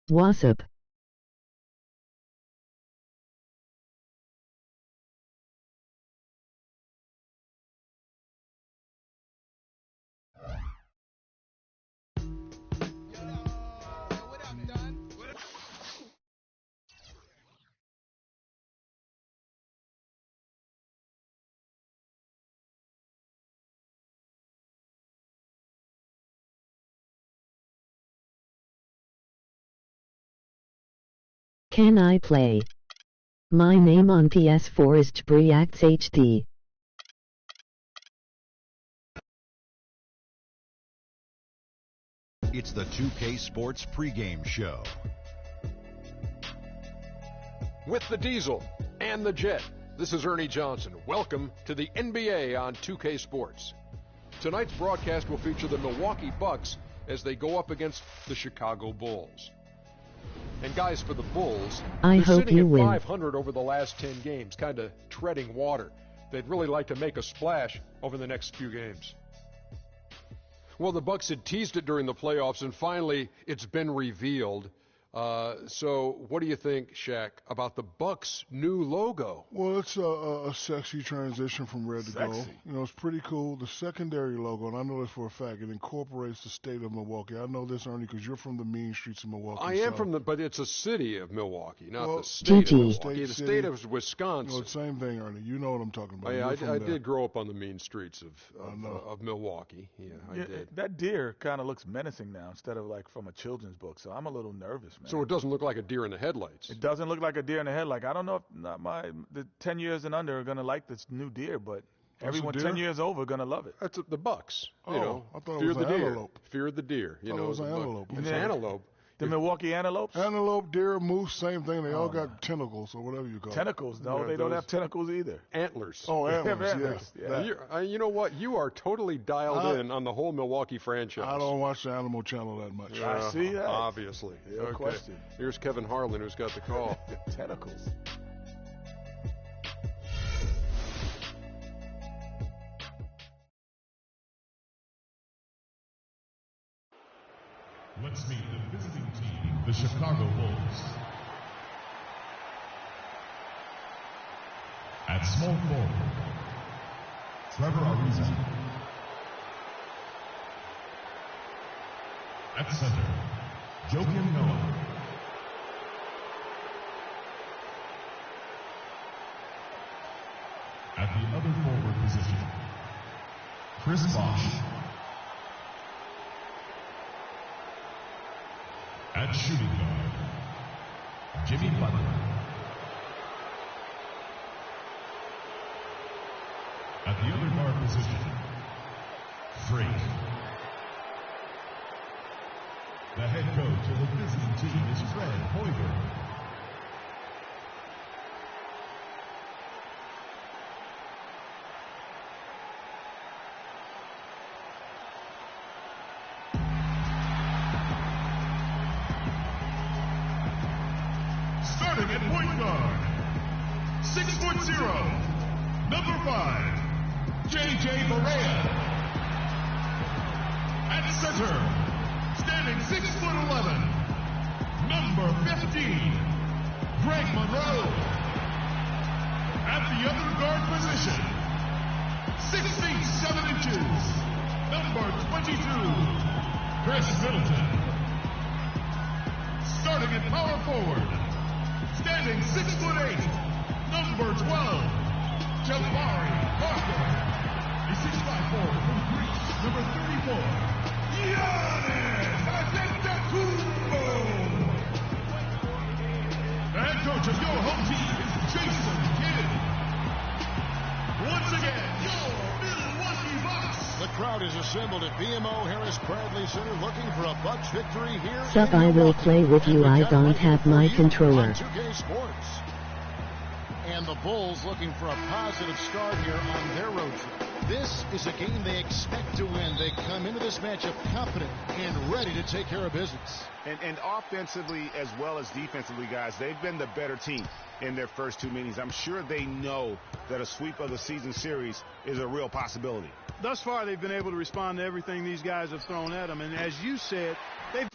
Wassup. Can I play? My name on PS4 is Jbriax HD. It's the 2K Sports pregame show. With the Diesel and the Jet, this is Ernie Johnson. Welcome to the NBA on 2K Sports. Tonight's broadcast will feature the Milwaukee Bucks as they go up against the Chicago Bulls. And guys, for the Bulls, I they're hope sitting you at win. 500 over the last 10 games, kind of treading water. They'd really like to make a splash over the next few games. Well, the Bucks had teased it during the playoffs, and finally it's been revealed. So what do you think, Shaq, about the Bucks' new logo? Well, it's a sexy transition from red to gold. You know, it's pretty cool. The secondary logo, and I know this for a fact, it incorporates the state of Milwaukee. I know this, Ernie, because you're from the mean streets of Milwaukee. I am from but it's a city of Milwaukee, not the state GG. of Milwaukee. The state of Wisconsin. No, same thing, Ernie. You know what I'm talking about. I did grow up on the mean streets of Milwaukee. Yeah, I did. That deer kind of looks menacing now instead of like from a children's book, so I'm a little nervous, man. So it doesn't look like a deer in the headlights. It doesn't look like a deer in the headlight. I don't know if the 10 years and under are going to like this new deer, but everyone 10 years over are going to love it. That's the Bucks. Oh, you know, I thought fear it was the an deer. antelope. Fear the deer. You I thought know, it was an antelope. It's antelope. The Milwaukee Antelopes? Antelope, deer, moose, same thing. They all got tentacles or whatever you call it. Tentacles? No, Yeah, they don't those- have tentacles either. Antlers. Oh, antlers, antlers, yeah. yeah. You know what? You are totally dialed in on the whole Milwaukee franchise. I don't watch the Animal Channel that much. I see that. Obviously. No question. Here's Kevin Harlan, who's got the call. Tentacles. Let's meet the visiting team, the Chicago Bulls. At small forward, Trevor Ariza. At center, Joakim Noah. At the other forward position, Chris Bosh. At shooting guard, Jimmy Butler. At the other guard position, Frank. The head coach of the visiting team is Fred Hoiberg. Starting at point guard, 6'0", number 5, J.J. Barea. At center, standing 6'11", number 15, Greg Monroe. At the other guard position, 6 feet 7 inches, number 22, Chris Middleton. Starting at power forward, standing 6'8", number 12, Jabari Parker. A 6'5" forward from Greece, number 34, Giannis Antetokounmpo. The head coach of your home team is Jason Kidd. Once again, your Milwaukee Bucks. The crowd is assembled at BMO Harris Bradley Center looking for a Bucks victory here. Sup, in I will Milwaukee. play with you. And I we've got don't one have for my you controller. on 2K Sports. And the Bulls looking for a positive start here on their road trip. This is a game they expect to win. They come into this matchup confident and ready to take care of business. And offensively as well as defensively, guys, they've been the better team in their first two meetings. I'm sure they know that a sweep of the season series is a real possibility. Thus far, they've been able to respond to everything these guys have thrown at them. And as you said, they've...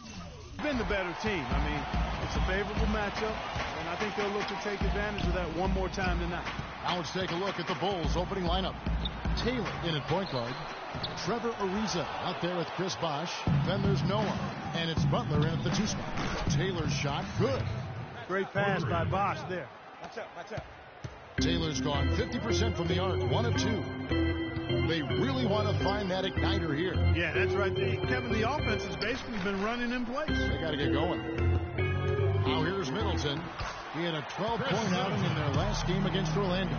been the better team. I mean, it's a favorable matchup, and I think they'll look to take advantage of that one more time tonight. Now let's take a look at the Bulls' opening lineup. Taylor in at point guard. Trevor Ariza out there with Chris Bosh. Then there's Noah, and it's Butler in at the 2 spot. Taylor's shot, good. Great pass by Bosh there. Watch out. Taylor's gone 50% from the arc, 1 of 2. They really want to find that igniter here. Yeah, that's right. Kevin, the offense has basically been running in place. They got to get going. Now here's Middleton. He had a 12-point outing in their last game against Orlando.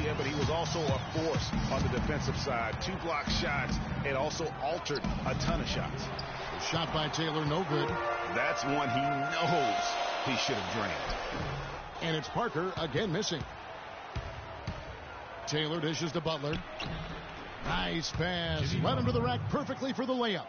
Yeah, but he was also a force on the defensive side. 2 block shots and also altered a ton of shots. The shot by Taylor, no good. That's one he knows he should have drained. And it's Parker again missing. Taylor dishes to Butler. Nice pass. Led him to the rack perfectly for the layup.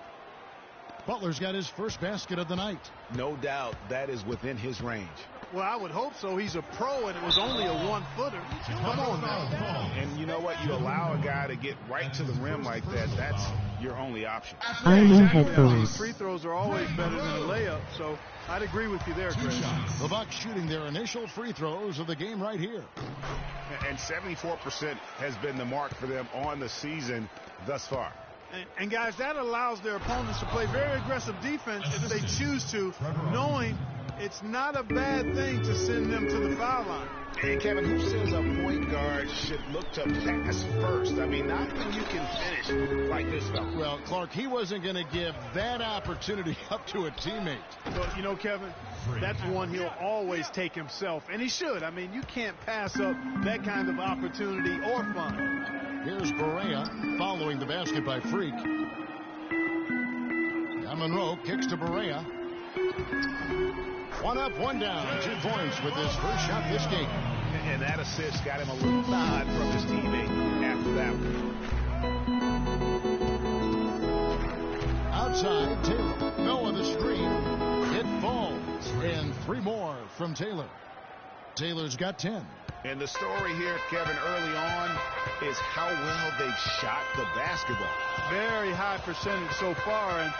Butler's got his first basket of the night. No doubt that is within his range. Well, I would hope so. He's a pro, and it was only a 1-footer. Come on now. And you know what? You allow a guy to get right to the rim like that. That's your only option. I'm in Exactly. headphones. Free throws are always better than a layup, so I'd agree with you there, Chris. The Bucks shooting their initial free throws of the game right here. And 74% has been the mark for them on the season thus far. And guys, that allows their opponents to play very aggressive defense if they choose to, knowing it's not a bad thing to send them to the foul line. And Kevin, who says a point guard should look to pass first? I mean, not when you can finish like this fella. Well, Clark, he wasn't going to give that opportunity up to a teammate. Well, you know, Kevin, that's one he'll always take himself, and he should. I mean, you can't pass up that kind of opportunity or fun. Here's Barea following the basket by Freak. Now Monroe kicks to Barea. 1 up, 1 down. 2 points with his first shot this game. And that assist got him a little nod from his teammate after that one. Outside, Taylor. Noah the screen. It falls. And 3 more from Taylor. Taylor's got 10. And the story here, Kevin, early on is how well they've shot the basketball. Very high percentage so far, and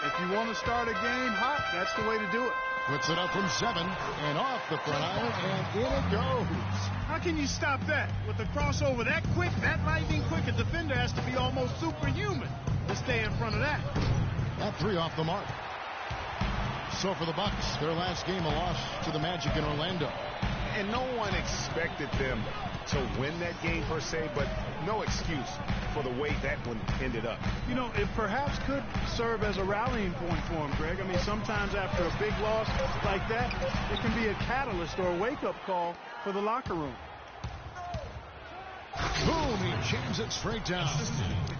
if you want to start a game hot, that's the way to do it. Puts it up from 7 and off the front iron, and in it goes. How can you stop that? With the crossover that quick, that lightning quick, a defender has to be almost superhuman to stay in front of that. That 3 off the mark. So for the Bucks, their last game, a loss to the Magic in Orlando. And no one expected them to win that game per se, but no excuse for the way that one ended up. You know, it perhaps could serve as a rallying point for him, Greg. I mean, sometimes after a big loss like that, it can be a catalyst or a wake-up call for the locker room. Boom, he jams it straight down.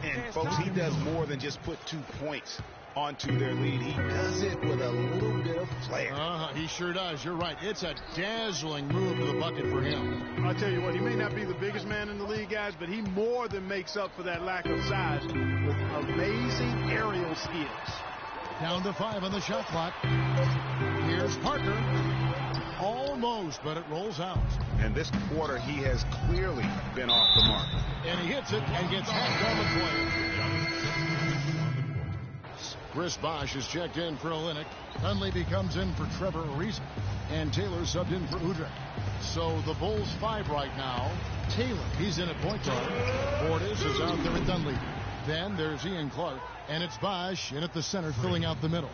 And, folks, he does more than just put 2 points onto their lead. He does it with a little bit of flair. He sure does. You're right. It's a dazzling move to the bucket for him. I'll tell you what, he may not be the biggest man in the league, guys, but he more than makes up for that lack of size with amazing aerial skills. Down to 5 on the shot clock. Here's Parker. Almost, but it rolls out. And this quarter, he has clearly been off the mark. And he hits it and gets half on the play. Chris Bosh is checked in for Olynyk. Dunleavy comes in for Trevor Ariza. And Taylor subbed in for Udrih. So the Bulls 5 right now. Taylor, he's in at point guard. Portis is out there at Dunleavy. Then there's Ian Clark. And it's Bosh in at the center, filling out the middle.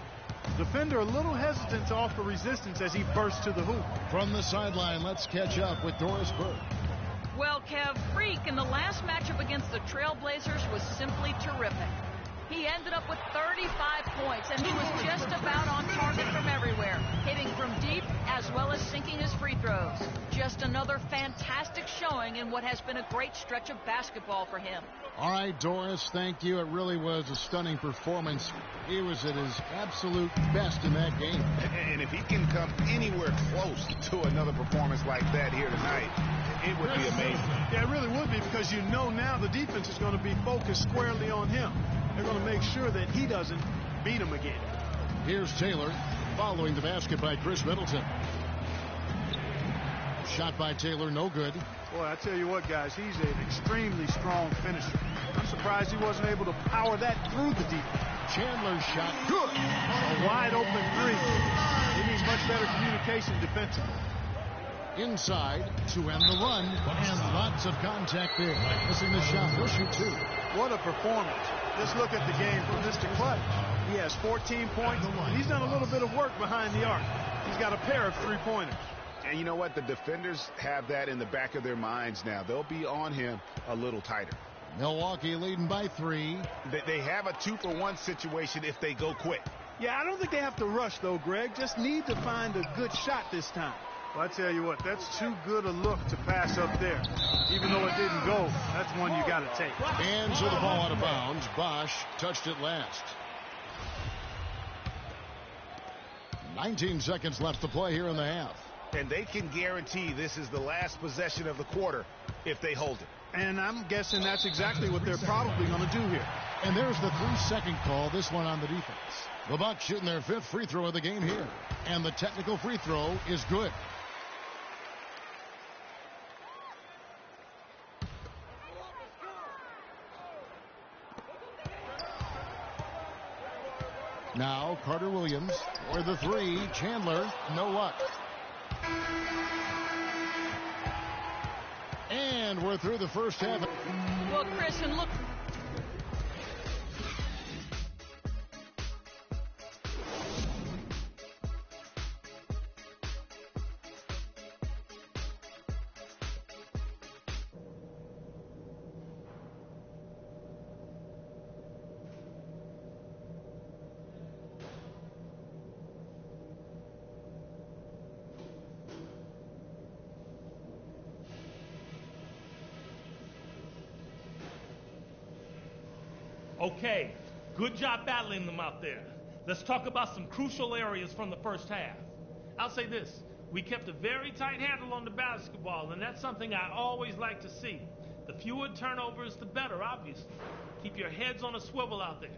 Defender a little hesitant to offer resistance as he bursts to the hoop. From the sideline, let's catch up with Doris Burke. Well, Kev, Freak in the last matchup against the Trailblazers was simply terrific. He ended up with 35 points, and he was just about on target from everywhere, hitting from deep as well as sinking his free throws. Just another fantastic showing in what has been a great stretch of basketball for him. All right, Doris, thank you. It really was a stunning performance. He was at his absolute best in that game. And if he can come anywhere close to another performance like that here tonight, it would be amazing. Yeah, it really would be, because you know now the defense is going to be focused squarely on him. They're going to make sure that he doesn't beat him again. Here's Taylor following the basket by Chris Middleton. Shot by Taylor, no good. Boy, I tell you what, guys, he's an extremely strong finisher. I'm surprised he wasn't able to power that through the defense. Chandler's shot, good. A wide open three. He needs much better communication defensively. Inside to end the run, and lots of contact there. Missing the shot, he'll shoot 2. What a performance. Just look at the game from Mr. Clutch. He has 14 points, and he's done a little bit of work behind the arc. He's got a pair of three-pointers. And you know what? The defenders have that in the back of their minds now. They'll be on him a little tighter. Milwaukee leading by 3. They have a 2-for-1 situation if they go quick. Yeah, I don't think they have to rush, though, Greg. Just need to find a good shot this time. Well, I tell you what, that's too good a look to pass up there. Even though it didn't go, that's one you got to take. Hands of the ball out of bounds. Bosch touched it last. 19 seconds left to play here in the half. And they can guarantee this is the last possession of the quarter if they hold it. And I'm guessing that's exactly what they're probably going to do here. And there's the 3-second call, this one on the defense. The Bucks shooting their 5th free throw of the game here. And the technical free throw is good. Now Carter Williams for the 3. Chandler, no luck. And we're through the first half. Well, Chris, and look. Okay, good job battling them out there. Let's talk about some crucial areas from the first half. I'll say this, we kept a very tight handle on the basketball, and that's something I always like to see. The fewer turnovers, the better, obviously. Keep your heads on a swivel out there.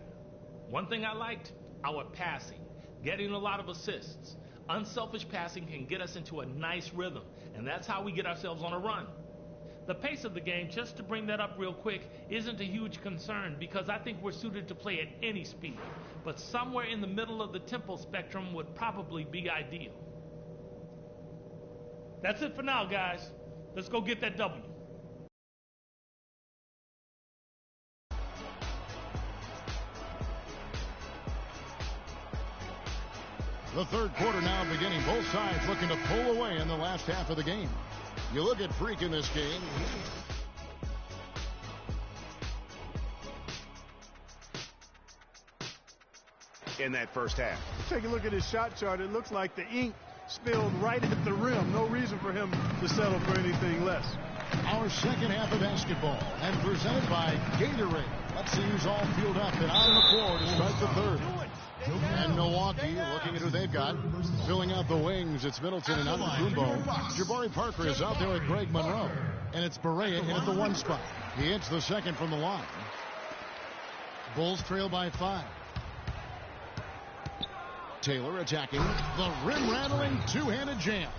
One thing I liked, our passing, getting a lot of assists. Unselfish passing can get us into a nice rhythm, and that's how we get ourselves on a run. The pace of the game, just to bring that up real quick, isn't a huge concern because I think we're suited to play at any speed. But somewhere in the middle of the tempo spectrum would probably be ideal. That's it for now, guys. Let's go get that W. The third quarter now beginning. Both sides looking to pull away in the last half of the game. You look at Freak in this game. In that first half. Take a look at his shot chart. It looks like the ink spilled right at the rim. No reason for him to settle for anything less. Our second half of basketball and presented by Gatorade. Let's see who's all fueled up and on the floor to start the third. And Milwaukee, looking at who they've got, filling out the wings. It's Middleton and Antetokounmpo. Jabari Parker is out there with Greg Monroe. And it's Barea in at the 1 spot. He hits the second from the line. Bulls trail by 5. Taylor attacking. The rim-rattling two-handed jam.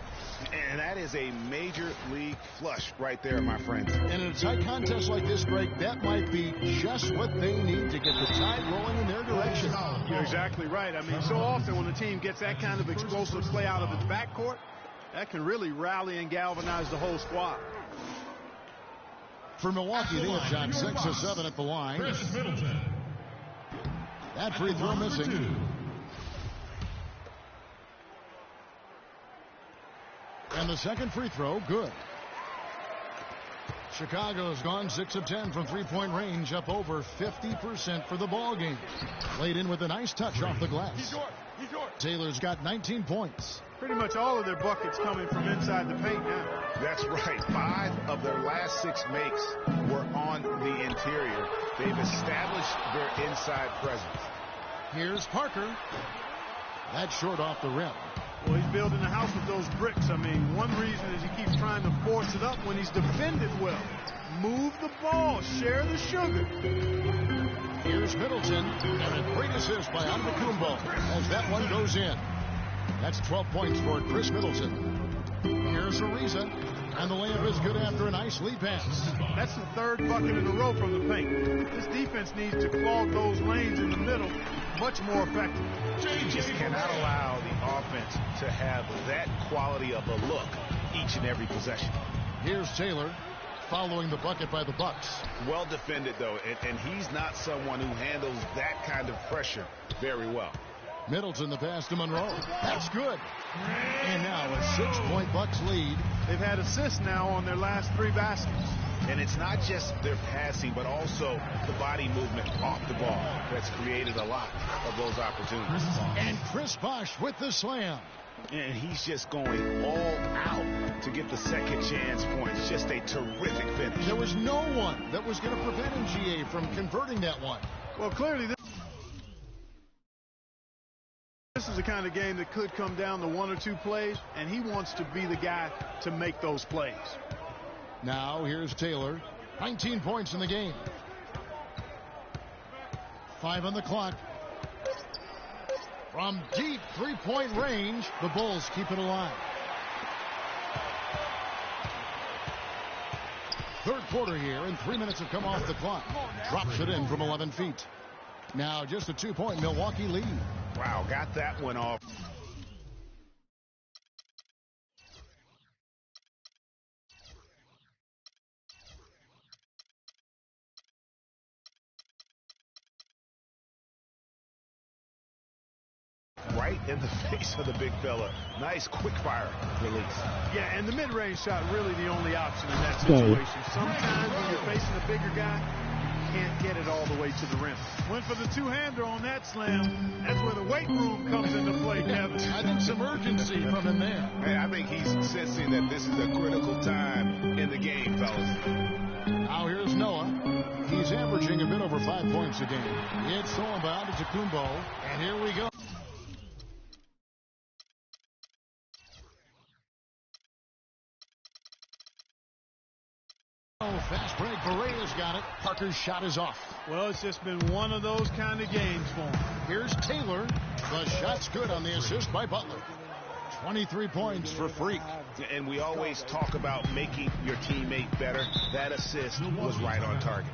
And that is a major league flush right there, my friend. And in a tight contest like this, Greg, that might be just what they need to get the tide rolling in their direction. You're exactly right. I mean, so often when a team gets that kind of explosive play out of its backcourt, that can really rally and galvanize the whole squad. For Milwaukee, they have shot 6 of 7 at the line. That free throw missing. And the second free throw, good. Chicago's gone 6 of 10 from three-point range, up over 50% for the ball game. Played in with a nice touch off the glass. Taylor's got 19 points. Pretty much all of their buckets coming from inside the paint now. That's right. 5 of their last 6 makes were on the interior. They've established their inside presence. Here's Parker. That's short off the rim. Well, he's building a house with those bricks. I mean, one reason is he keeps trying to force it up when he's defended well. Move the ball. Share the sugar. Here's Middleton. And a great assist by Antetokounmpo as that one goes in. That's 12 points for Chris Middleton. Here's Ariza. And the layup is good after a nice lead pass. That's the third bucket in a row from the paint. This defense needs to clog those lanes in the middle much more effectively. You just cannot allow the offense to have that quality of a look each and every possession. Here's Taylor following the bucket by the Bucks. Well defended, though, and he's not someone who handles that kind of pressure very well. Middleton the pass to Monroe. That's good. And now a 6-point Bucks lead. They've had assists now on their last 3 baskets. And it's not just their passing, but also the body movement off the ball that's created a lot of those opportunities. And Chris Bosh with the slam. And he's just going all out to get the second chance points. Just a terrific finish. There was no one that was going to prevent NGA from converting that one. Well, clearly this is the kind of game that could come down to 1 or 2 plays, and he wants to be the guy to make those plays. Now here's Taylor. 19 points in the game. 5 on the clock. From deep 3-point range, the Bulls keep it alive. Third quarter here, and 3 minutes have come off the clock. Drops it in from 11 feet. Now just a 2-point Milwaukee lead. Wow, got that one off. Right in the face of the big fella. Nice quick fire release. Yeah, and the mid-range shot really the only option in that situation. Sometimes when you're facing a bigger guy, you can't get it all the way to the rim. Went for the two-hander on that slam. That's where the weight room comes into play, Kevin. I think some urgency from him there. Hey, I think he's sensing that this is a critical time in the game, fellas. Now here's Noah. He's averaging a bit over 5 points a game. It's Solomon to Kumbo, and here we go. Fast break. Berea's got it. Parker's shot is off. Well, it's just been one of those kind of games for him. Here's Taylor. The shot's good on the assist by Butler. 23 points for Freak. And we always talk about making your teammate better. That assist was right on target.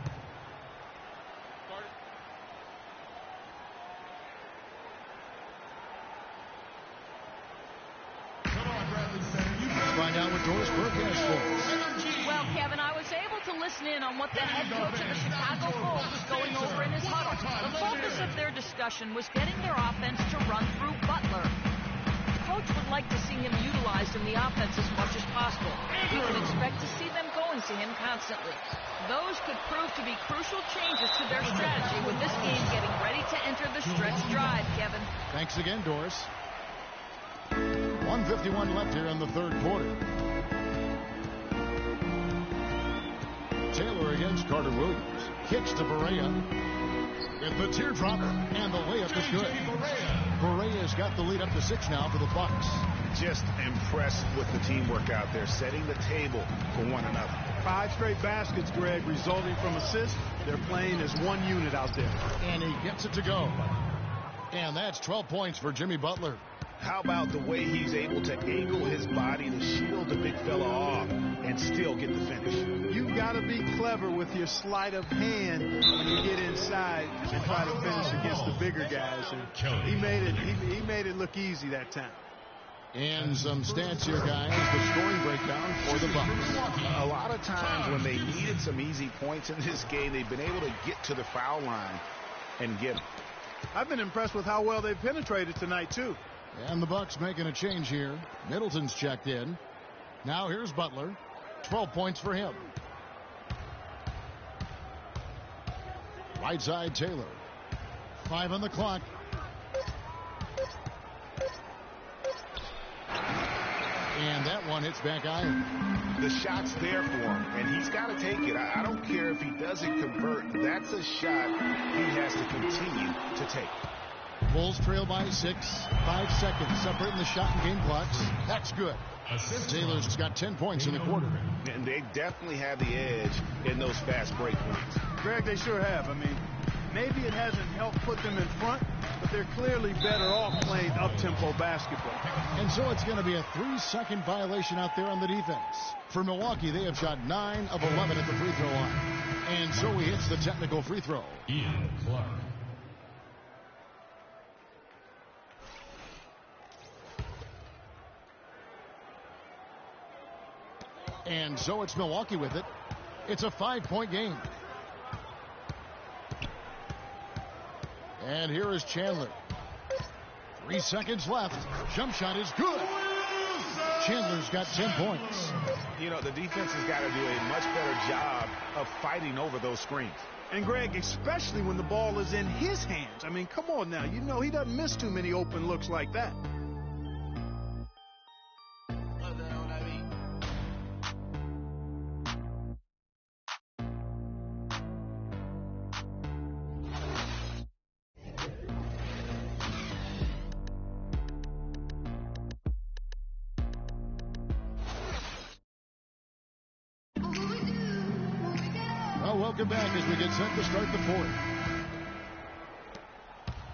Find out what Doris Burke has for us. Well, Kevin, I was able to listen in on what the head coach of the Chicago Bulls was going over in his huddle. The focus of their discussion was getting their offense to run through Butler. The coach would like to see him utilized in the offense as much as possible. We can expect to see them going to him constantly. Those could prove to be crucial changes to their strategy with this game getting ready to enter the stretch drive, Kevin. Thanks again, Doris. 1:51 left here in the third quarter. Taylor against Carter Williams. Kicks to Berea. With the teardrop, and the layup is good. Berea's got the lead up to 6 now for the Bucks. Just impressed with the teamwork out there, setting the table for one another. 5 straight baskets, Greg, resulting from assists. They're playing as one unit out there. And he gets it to go. And that's 12 points for Jimmy Butler. How about the way he's able to angle his body to shield the big fella off and still get the finish? You've got to be clever with your sleight of hand when you get inside and try to finish against the bigger guys. And he made it look easy that time. And some stats here, guys. The scoring breakdown for the Bucks. A lot of times when they needed some easy points in this game, they've been able to get to the foul line and get them. I've been impressed with how well they've penetrated tonight, too. And the Bucks making a change here. Middleton's checked in. Now here's Butler. 12 points for him. Right side Taylor. 5 on the clock. And that one hits back iron. The shot's there for him, and he's got to take it. I don't care if he doesn't convert. That's a shot he has to continue to take. Bulls trail by 6. 5 seconds separating the shot and game clocks. That's good. Taylor's got 10 points in the quarter. And they definitely have the edge in those fast break points. Greg, they sure have. I mean, Maybe it hasn't helped put them in front, but they're clearly better off playing up-tempo basketball. And so it's going to be a 3-second violation out there on the defense. For Milwaukee, they have shot 9 of 11 at the free throw line. And so he hits the technical free throw. Ian Clark. And so it's Milwaukee with it. It's a 5-point game. And here is Chandler. 3 seconds left. Jump shot is good. Chandler's got 10 points. You know, the defense has got to do a much better job of fighting over those screens. And, Greg, especially when the ball is in his hands. I mean, come on now. You know he doesn't miss too many open looks like that. Welcome back as we get set to start the fourth.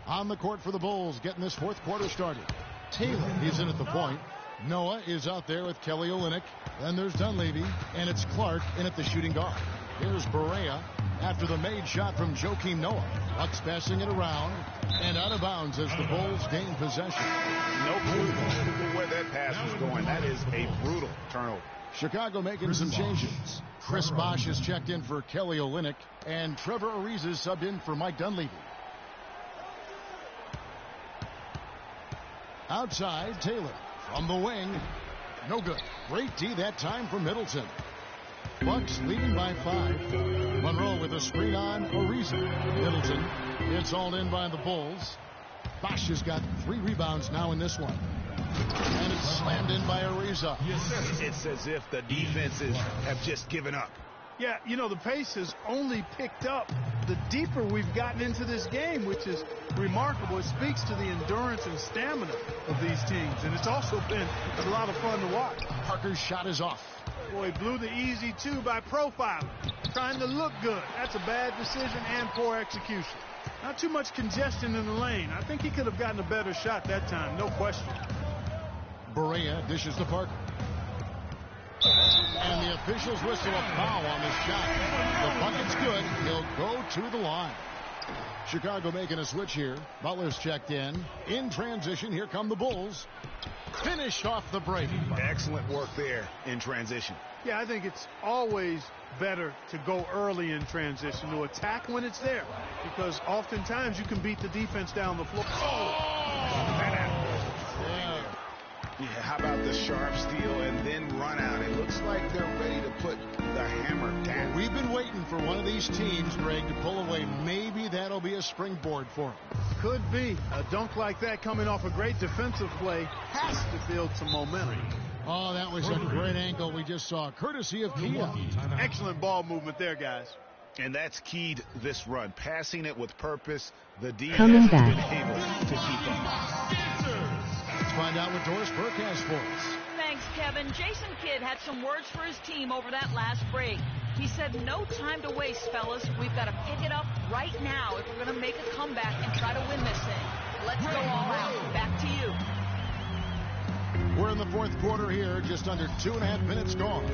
On the court for the Bulls, getting this fourth quarter started. Taylor is in at the point. Noah is out there with Kelly Olynyk. Then there's Dunleavy, and it's Clark in at the shooting guard. Here's Barea after the made shot from Joakim Noah. Bucks passing it around and out of bounds as the Bulls gain possession. No clue where that pass was going. That is a brutal turnover. Chicago making some changes. Chris Bosh is checked in for Kelly Olynyk, and Trevor Ariza is subbed in for Mike Dunleavy. Outside, Taylor from the wing. No good. Great D that time from Middleton. Bucks leading by 5. Monroe with a screen on Ariza. Middleton. It's all in by the Bulls. Bosh has got 3 rebounds now in this one. And it's slammed in by Ariza. It's as if the defenses have just given up. Yeah, you know, the pace has only picked up the deeper we've gotten into this game, which is remarkable. It speaks to the endurance and stamina of these teams. And it's also been a lot of fun to watch. Parker's shot is off. Boy, blew the easy 2 by profiling, trying to look good. That's a bad decision and poor execution. Not too much congestion in the lane. I think he could have gotten a better shot that time, no question. Barea dishes to Parker. And the officials whistle a foul on the shot. The bucket's good. He'll go to the line. Chicago making a switch here. Butler's checked in. In transition, here come the Bulls. Finished off the break. Excellent work there in transition. Yeah, I think it's always better to go early in transition, to attack when it's there, because oftentimes you can beat the defense down the floor. Yeah, how about the sharp steal and then run out? It looks like they're ready to put the hammer down. We've been waiting for one of these teams, Greg, to pull away. Maybe that'll be a springboard for them. Could be. A dunk like that coming off a great defensive play has to build some momentum. Oh, that was a great angle we just saw, courtesy of Kia. Excellent ball movement there, guys. And that's keyed this run. Passing it with purpose. The defense Coming has back. been able to keep up. Let's find out what Doris Burke has for us. Thanks, Kevin. Jason Kidd had some words for his team over that last break. He said, no time to waste, fellas. We've got to pick it up right now if we're going to make a comeback and try to win this thing. Let's go all out. Back to you. We're in the fourth quarter here, just under 2.5 minutes gone.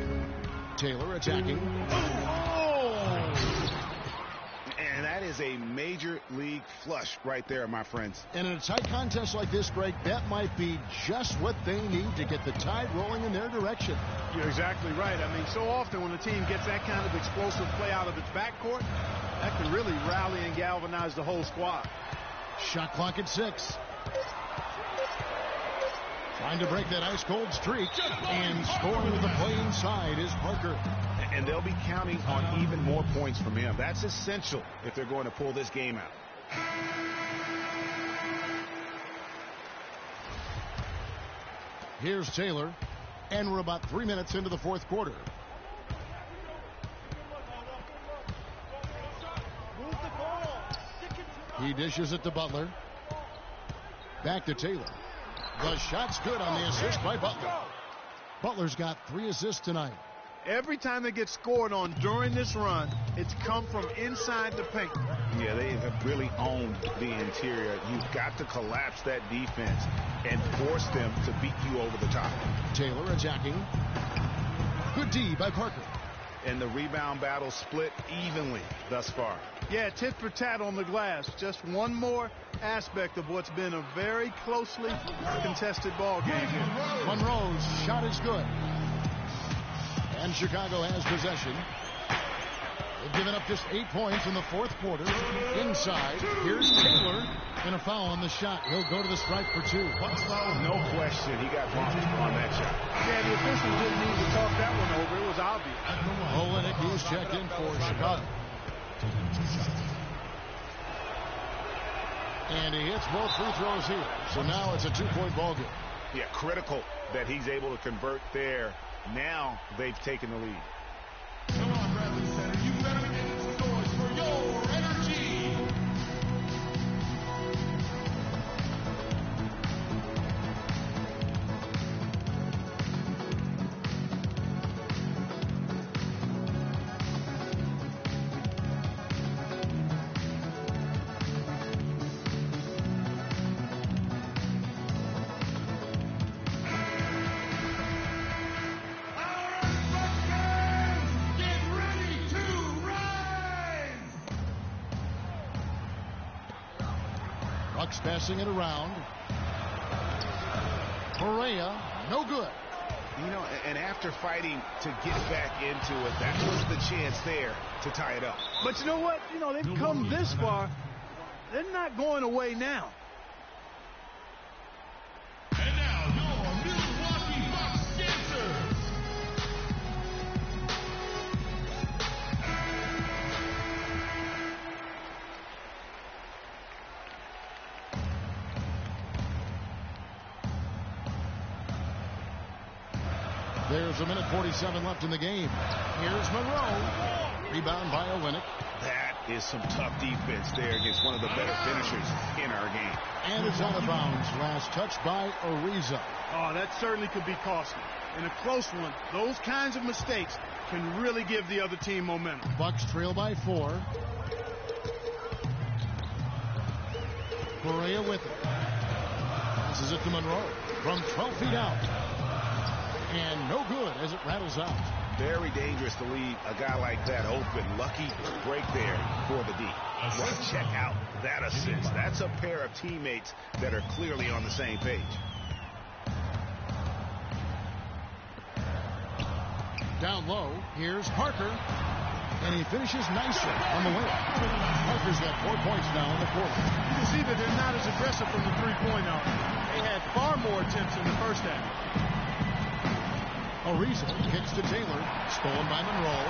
Taylor attacking. And that is a major league flush right there, my friends. And in a tight contest like this, Greg, that might be just what they need to get the tide rolling in their direction. You're exactly right. I mean, so often when a team gets that kind of explosive play out of its backcourt, that can really rally and galvanize the whole squad. Shot clock at 6. Trying to break that ice-cold streak, and scoring with the play inside is Parker. And they'll be counting on even more points from him. That's essential if they're going to pull this game out. Here's Taylor, and we're about 3 minutes into the fourth quarter. He dishes it to Butler. Back to Taylor. The shot's good on the assist by Butler. Butler's got 3 assists tonight. Every time they get scored on during this run, it's come from inside the paint. Yeah, they have really owned the interior. You've got to collapse that defense and force them to beat you over the top. Taylor attacking. Good D by Parker. And the rebound battle split evenly thus far. Yeah, tit for tat on the glass. Just one more aspect of what's been a very closely contested ball game here. Monroe's shot is good. And Chicago has possession. They've given up just 8 points in the fourth quarter. Inside, here's Taylor. And a foul on the shot. He'll go to the stripe for 2. No question, he got bumped on that shot. Yeah, the officials didn't need to talk that one over. It was obvious. Olynyk, he's checked in for Chicago. And he hits both free throws here. So now it's a 2-point ball game. Yeah, critical that he's able to convert there. Now they've taken the lead. Come on, Bradley Center. You better get scores for your energy. Bucks passing it around. Correa, no good. You know, and after fighting to get back into it, that was the chance there to tie it up. But you know what? You know, they've come this far. They're not going away now. And now, your Milwaukee Bucks dancers. There's a minute 47 left in the game. Here's Monroe. Rebound by Olynyk. That is some tough defense there against one of the better finishers in our game. And it's out of bounds. Last touch by Ariza. Oh, that certainly could be costly. In a close one, those kinds of mistakes can really give the other team momentum. Bucks trail by 4. Correa with it. Passes it to Monroe from 12 feet out. And no good as it rattles out. Very dangerous to leave a guy like that open. Lucky break there for the D. Well, check out that assist. That's a pair of teammates that are clearly on the same page. Down low, here's Parker. And he finishes nicely on the way. Parker's got 4 points now in the quarter. You can see that they're not as aggressive from the three-point arc. They had far more attempts in the first half. Ariza kicks to Taylor. Stolen by Monroe.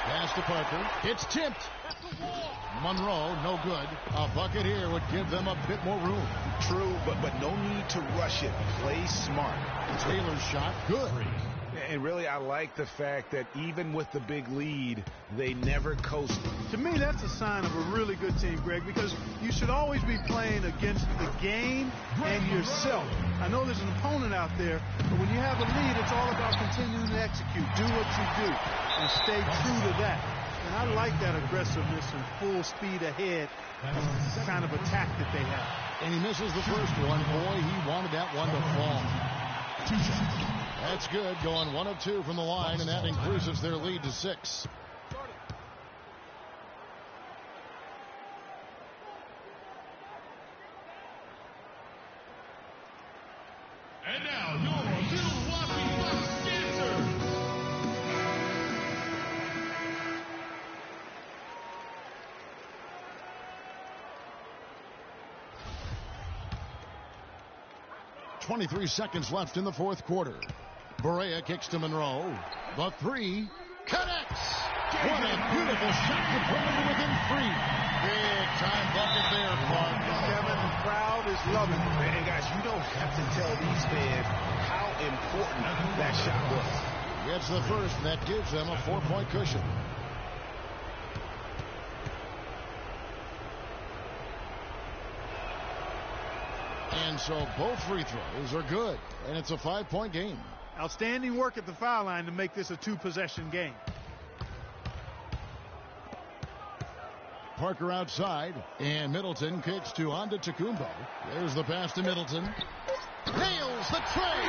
Pass to Parker. It's tipped. Monroe, no good. A bucket here would give them a bit more room. True, but no need to rush it. Play smart. Taylor's shot, good. And really, I like the fact that even with the big lead, they never coast. To me, that's a sign of a really good team, Greg, because you should always be playing against the game and yourself. I know there's an opponent out there, but when you have a lead, it's all about continuing to execute. Do what you do and stay true to that. And I like that aggressiveness and full speed ahead kind of attack that they have. And he misses the first one. Boy, he wanted that one to fall. That's good, going 1 of 2 from the line, and that increases their lead to 6. And now, your Milwaukee Bucks dancers. .23 seconds left in the fourth quarter. Correa kicks to Monroe. The 3 connects. What a beautiful shot to put him within 3. Big time bucket there, Clark. Kevin, the crowd is loving it. And guys, you don't have to tell these fans how important that shot was. Gets the first, and that gives them a 4-point cushion. And so both free throws are good, and it's a 5-point game. Outstanding work at the foul line to make this a 2-possession game. Parker outside, and Middleton kicks to Antetokounmpo. There's the pass to Middleton. Nails the tray!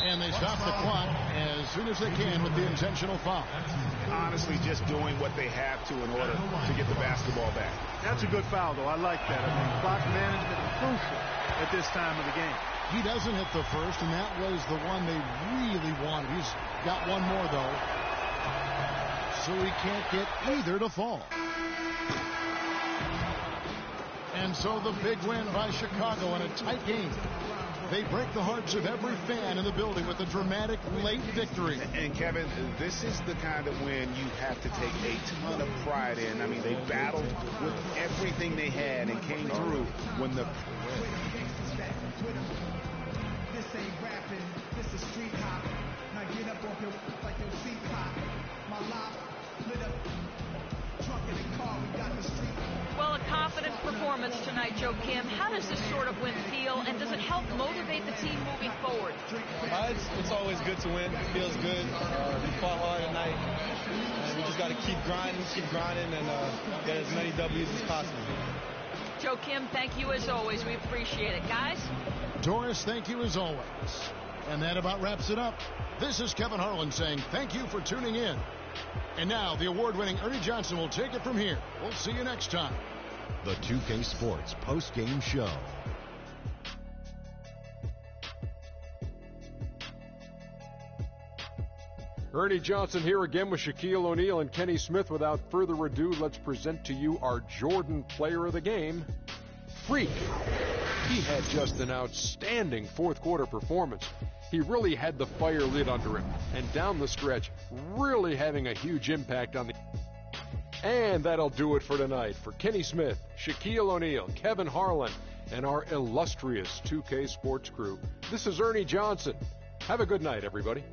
And they stop the clock as soon as they can with the intentional foul. Honestly, just doing what they have to in order to get the basketball back. That's a good foul, though. I like that. I mean, clock management is crucial at this time of the game. He doesn't hit the first, and that was the one they really wanted. He's got one more, though, so he can't get either to fall. And so the big win by Chicago in a tight game. They break the hearts of every fan in the building with a dramatic late victory. And Kevin, this is the kind of win you have to take a ton of pride in. I mean, they battled with everything they had and came through when the... This ain't rapping, this is street hop. Now get up off your like your seat pop. My life lit up, truck in the car, we got the street. Well, a confident performance tonight, Joe Kim. How does this sort of win feel, and does it help motivate the team moving forward? It's always good to win. It feels good. We fought hard tonight, and we just got to keep grinding, and get as many W's as possible. Joe Kim, thank you as always. We appreciate it. Guys? Doris, thank you as always. And that about wraps it up. This is Kevin Harlan saying thank you for tuning in. And now the award-winning Ernie Johnson will take it from here. We'll see you next time. The 2K Sports post-game show. Ernie Johnson here again with Shaquille O'Neal and Kenny Smith. Without further ado, let's present to you our Jordan Player of the Game, Freak. He had just an outstanding fourth-quarter performance. He really had the fire lit under him, and down the stretch, really having a huge impact on the... And that'll do it for tonight. For Kenny Smith, Shaquille O'Neal, Kevin Harlan, and our illustrious 2K Sports crew, this is Ernie Johnson. Have a good night, everybody.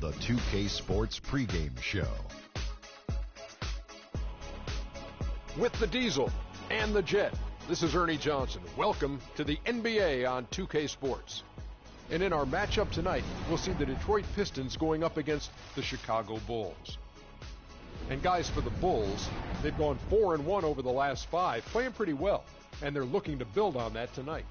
the 2K Sports pregame show. With the Diesel and the Jet, this is Ernie Johnson. Welcome to the NBA on 2K Sports. And in our matchup tonight, we'll see the Detroit Pistons going up against the Chicago Bulls. And guys, for the Bulls, they've gone 4-1 over the last 5, playing pretty well, and they're looking to build on that tonight.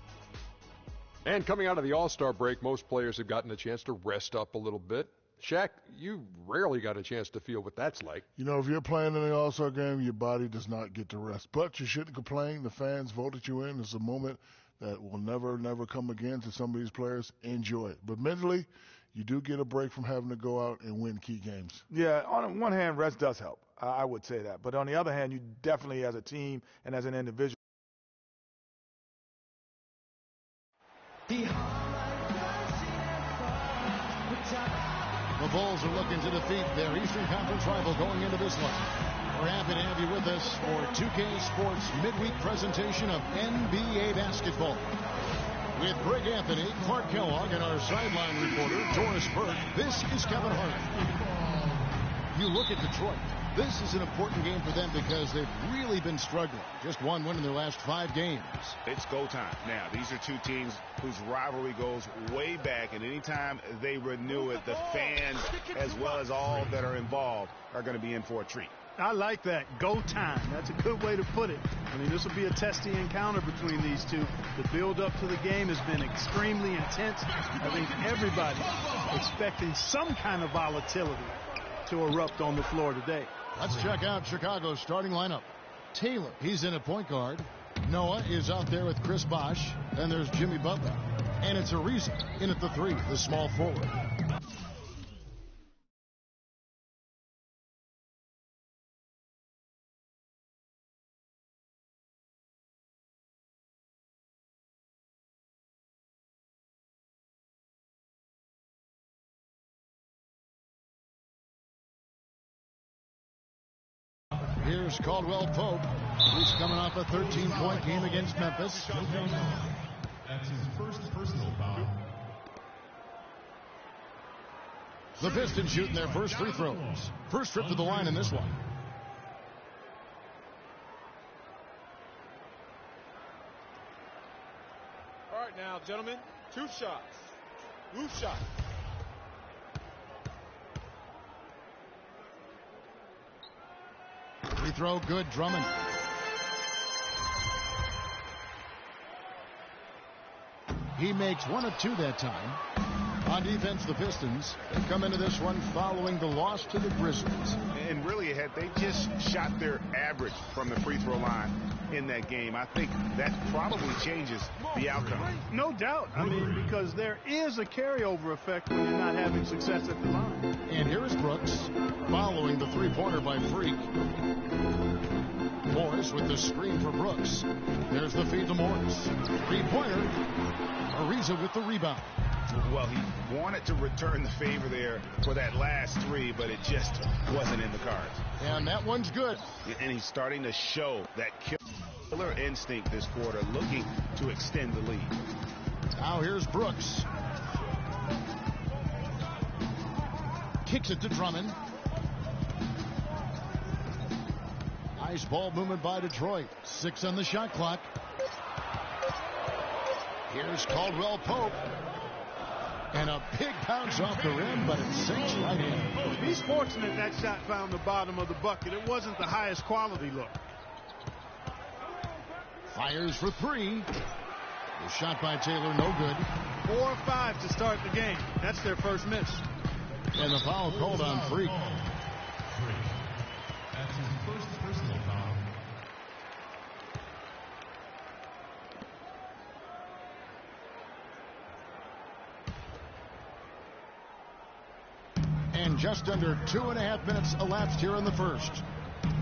And coming out of the All-Star break, most players have gotten a chance to rest up a little bit. Shaq, you rarely got a chance to feel what that's like. You know, if you're playing in the All-Star game, your body does not get to rest. But you shouldn't complain. The fans voted you in. It's a moment that will never, never come again to some of these players. Enjoy it. But mentally, you do get a break from having to go out and win key games. Yeah, on one hand, rest does help. I would say that. But on the other hand, you definitely, as a team and as an individual. The Bulls are looking to defeat their Eastern Conference rival going into this one. We're happy to have you with us for 2K Sports midweek presentation of NBA basketball. With Greg Anthony, Clark Kellogg, and our sideline reporter, Doris Burke, this is Kevin Harlan. You look at Detroit. This is an important game for them because they've really been struggling. Just one win in their last 5 games. It's go time. Now, these are two teams whose rivalry goes way back, and anytime they renew it, the fans, as well as all that are involved, are going to be in for a treat. I like that. Go time. That's a good way to put it. I mean, this will be a testy encounter between these two. The build-up to the game has been extremely intense. I think everybody expecting some kind of volatility to erupt on the floor today. Let's check out Chicago's starting lineup. Taylor, he's in at point guard. Noah is out there with Chris Bosh. Then there's Jimmy Butler. And it's Ariza in at the 3, the small forward. Here's Caldwell Pope. He's coming off a 13-point game against Memphis. That's his first personal foul. The Pistons shooting their first free throws. First trip to the line in this one. All right now, gentlemen, 2 shots. Loose shot. Free throw, good. Drummond. He makes 1 of 2 that time. On defense, the Pistons have come into this one following the loss to the Grizzlies. And really, had they just shot their average from the free throw line in that game, I think that probably changes the outcome. No doubt. I mean, because there is a carryover effect when you're not having success at the line. And here is Brooks following the three-pointer by Freak. Morris with the screen for Brooks. There's the feed to Morris. Three-pointer. Ariza with the rebound. Well, he wanted to return the favor there for that last 3, but it just wasn't in the cards. And that one's good. And he's starting to show that killer instinct this quarter, looking to extend the lead. Now here's Brooks. Kicks it to Drummond. Nice ball movement by Detroit. 6 on the shot clock. Here's Caldwell Pope. And a big bounce off the rim, but it sinks right in. He's fortunate that shot found the bottom of the bucket. It wasn't the highest quality look. Fires for 3. The shot by Taylor, no good. 4 or 5 to start the game. That's their first miss. And the foul called on Freak. That's his first personal foul. And just under 2.5 minutes elapsed here in the first.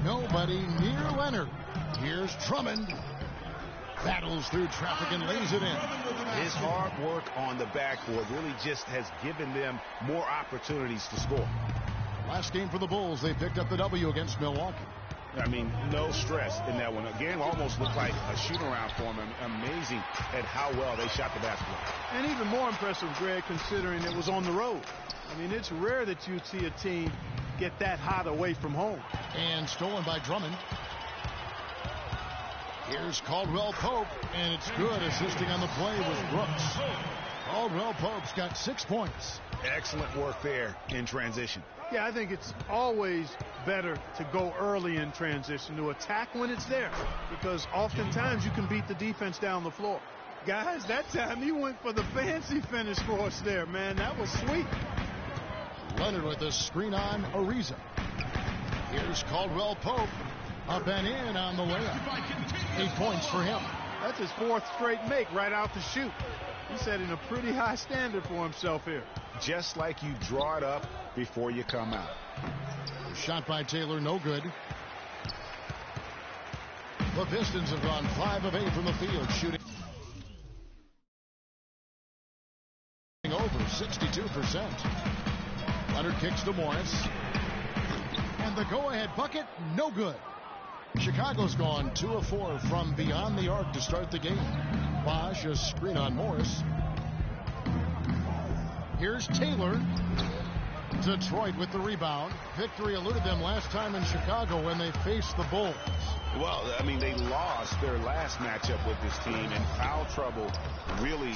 Nobody near Leonard. Here's Drummond. Battles through traffic and lays it in. His hard work on the backboard really just has given them more opportunities to score. Last game for the Bulls, they picked up the W against Milwaukee. I mean, no stress in that one. Again, almost looked like a shoot-around for them. Amazing at how well they shot the basketball. And even more impressive, Greg, considering it was on the road. I mean, it's rare that you see a team get that hot away from home. And stolen by Drummond. Here's Caldwell Pope, and it's good, assisting on the play with Brooks. Caldwell Pope's got 6 points. Excellent work there in transition. Yeah, I think it's always better to go early in transition, to attack when it's there, because oftentimes you can beat the defense down the floor. Guys, that time he went for the fancy finish for us there, man. That was sweet. Leonard with a screen on Ariza. Here's Caldwell Pope. Up and in on the layup. 8 points for him. That's his 4th straight make right out the chute. He's setting a pretty high standard for himself here. Just like you draw it up before you come out. Shot by Taylor, no good. The Pistons have gone 5 of 8 from the field, shooting over 62%. Leonard kicks to Morris. And the go-ahead bucket, no good. Chicago's gone 2 of 4 from beyond the arc to start the game. Bosh, a screen on Morris. Here's Taylor. Detroit with the rebound. Victory eluded them last time in Chicago when they faced the Bulls. Well, I mean, they lost their last matchup with this team, and foul trouble really